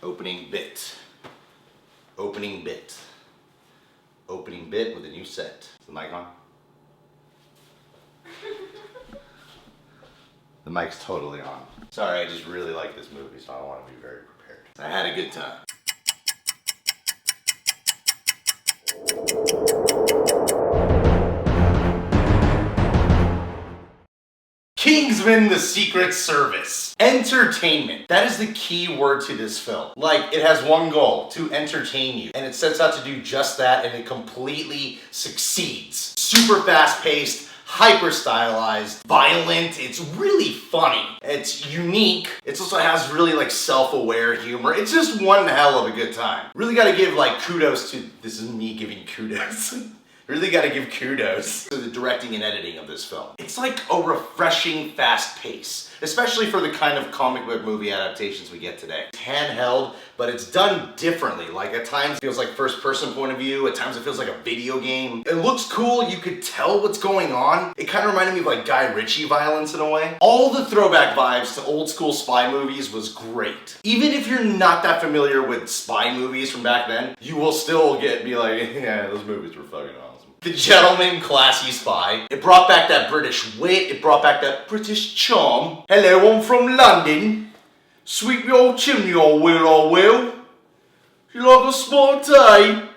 Opening bit. Opening bit. Opening bit with a new set. Is the mic on? The mic's totally on. Sorry, I just really like this movie, so I want to be very prepared. I had a good time. Kingsman, the Secret Service. Entertainment. That is the key word to this film. Like, it has one goal, to entertain you. And it sets out to do just that, and it completely succeeds. Super fast-paced, hyper-stylized, violent. It's really funny. It's unique. It also has really, like, self-aware humor. It's just one hell of a good time. Really gotta give, like, kudos to... This is me giving kudos. Really gotta give kudos to the directing and editing of this film. It's like a refreshing fast pace, especially for the kind of comic book movie adaptations we get today. It's handheld, but it's done differently. Like at times it feels like first person point of view, at times it feels like a video game. It looks cool, you could tell what's going on. It kind of reminded me of like Guy Ritchie violence in a way. All the throwback vibes to old school spy movies was great. Even if you're not that familiar with spy movies from back then, you will still be like, yeah, those movies were fucking awesome. The Gentleman, Classy Spy. It brought back that British wit. It brought back that British charm. Hello, I'm from London. Sweep your old chimney, I will. You like a small day?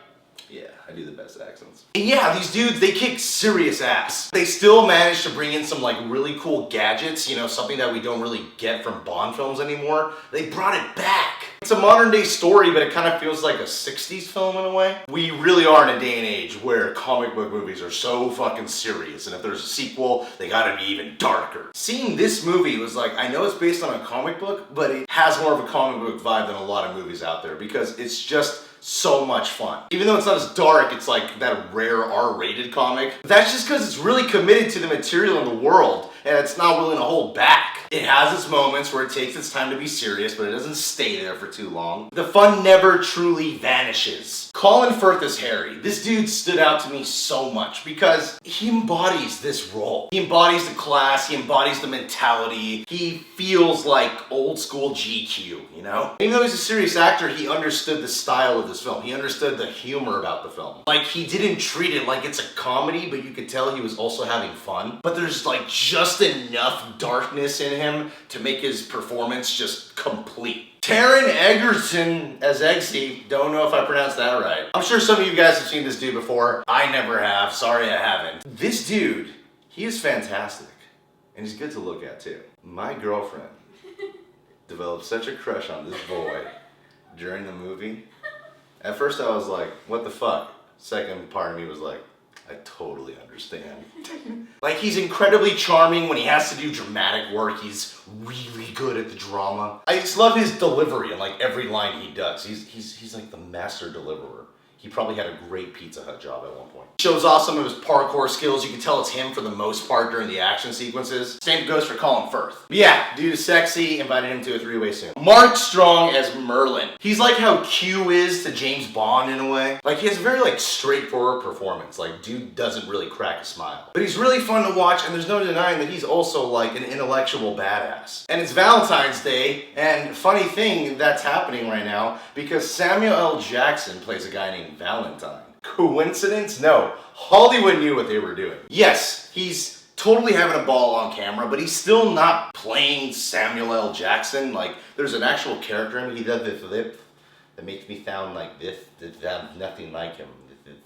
Yeah, I do the best accents. And yeah, these dudes, they kick serious ass. They still managed to bring in some like really cool gadgets, you know, something that we don't really get from Bond films anymore. They brought it back. It's a modern day story, but it kind of feels like a 60s film in a way. We really are in a day and age where comic book movies are so fucking serious, and if there's a sequel, they gotta be even darker. Seeing this movie was like, I know it's based on a comic book, but it has more of a comic book vibe than a lot of movies out there because it's just so much fun. Even though it's not as dark, it's like that rare R-rated comic. That's just because it's really committed to the material in the world, and it's not willing to hold back. It has its moments where it takes its time to be serious, but it doesn't stay there for too long. The fun never truly vanishes. Colin Firth as Harry. This dude stood out to me so much because he embodies this role. He embodies the class, he embodies the mentality. He feels like old school GQ, you know? Even though he's a serious actor, he understood the style of this film. He understood the humor about the film. Like, he didn't treat it like it's a comedy, but you could tell he was also having fun. But there's like just enough darkness in him to make his performance just complete. Taron Egerton as Eggsy. Don't know if I pronounced that right. I'm sure some of you guys have seen this dude before. I never have. Sorry I haven't. This dude, he is fantastic. And he's good to look at too. My girlfriend developed such a crush on this boy during the movie. At first I was like, what the fuck? Second part of me was like, I totally understand. Like, he's incredibly charming when he has to do dramatic work. He's really good at the drama. I just love his delivery and like every line he does. He's like the master deliverer. He probably had a great Pizza Hut job at one point. Shows off some of his parkour skills. You can tell it's him for the most part during the action sequences. Same goes for Colin Firth. But yeah, dude is sexy. Invited him to a three-way soon. Mark Strong as Merlin. He's like how Q is to James Bond in a way. Like, he has a very like straightforward performance. Like, dude doesn't really crack a smile. But he's really fun to watch, and there's no denying that he's also like an intellectual badass. And it's Valentine's Day, and funny thing that's happening right now because Samuel L. Jackson plays a guy named Valentine. Coincidence? No. Hollywood knew what they were doing. Yes, he's totally having a ball on camera, but he's still not playing Samuel L. Jackson. Like, there's an actual character in him. He does this lip that makes me sound like this. That's nothing like him. This is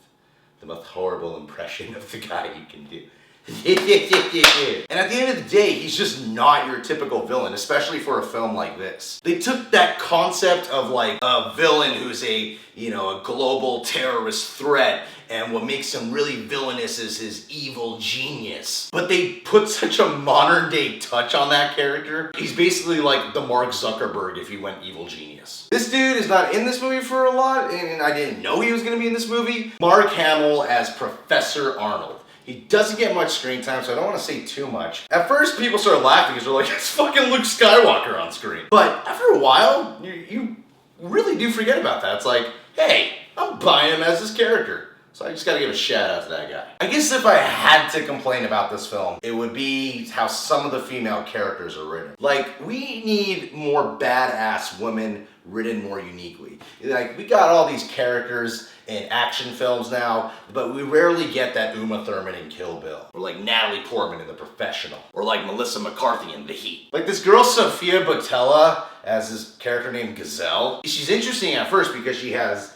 the most horrible impression of the guy you can do. And at the end of the day, he's just not your typical villain, especially for a film like this. They took that concept of like a villain who's a global terrorist threat, and what makes him really villainous is his evil genius. But they put such a modern day touch on that character. He's basically like the Mark Zuckerberg if he went evil genius. This dude is not in this movie for a lot, and I didn't know he was gonna be in this movie. Mark Hamill as Professor Arnold. He doesn't get much screen time, so I don't want to say too much. At first, people started laughing because they're like, it's fucking Luke Skywalker on screen. But after a while, you really do forget about that. It's like, hey, I'm buying him as this character. So I just gotta give a shout out to that guy. I guess if I had to complain about this film, it would be how some of the female characters are written. Like, we need more badass women written more uniquely. Like, we got all these characters in action films now, but we rarely get that Uma Thurman in Kill Bill. Or like Natalie Portman in The Professional. Or like Melissa McCarthy in The Heat. Like this girl Sophia Boutella as this character named Gazelle. She's interesting at first because she has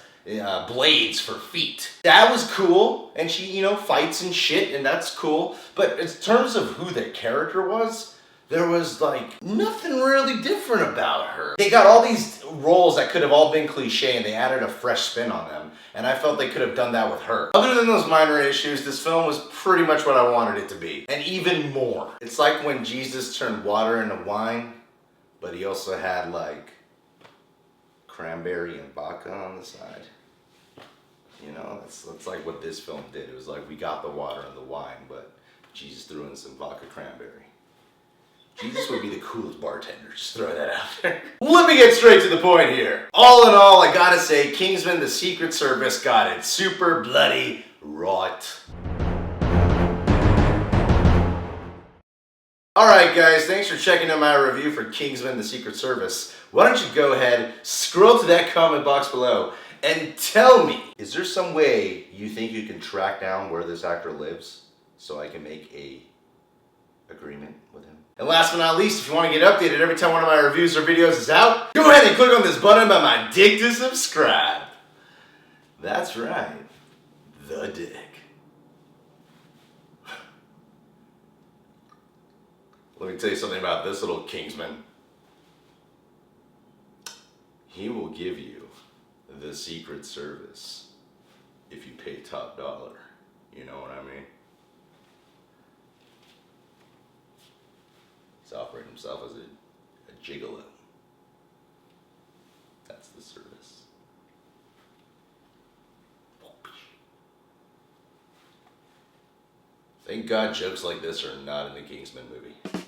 blades for feet. That was cool, and she, you know, fights and shit, and that's cool. But in terms of who the character was, there was like nothing really different about her. They got all these roles that could have all been cliche, and they added a fresh spin on them, and I felt they could have done that with her. Other than those minor issues, this film was pretty much what I wanted it to be, and even more. It's like when Jesus turned water into wine, but he also had like cranberry and vodka on the side. You know, that's like what this film did. It was like we got the water and the wine, but Jesus threw in some vodka cranberry. Jesus would be the coolest bartender, just throw that out there. Let me get straight to the point here. All in all, I gotta say, Kingsman: The Secret Service got it super bloody right. Alright guys, thanks for checking out my review for Kingsman: The Secret Service. Why don't you go ahead, scroll to that comment box below, and tell me, is there some way you think you can track down where this actor lives so I can make a agreement with him? And last but not least, if you want to get updated every time one of my reviews or videos is out, go ahead and click on this button by my dick to subscribe. That's right, the dick. Let me tell you something about this little Kingsman. He will give you the Secret Service if you pay top dollar. You know what I mean? He's offering himself as a gigolo. That's the service. Thank God jokes like this are not in the Kingsman movie.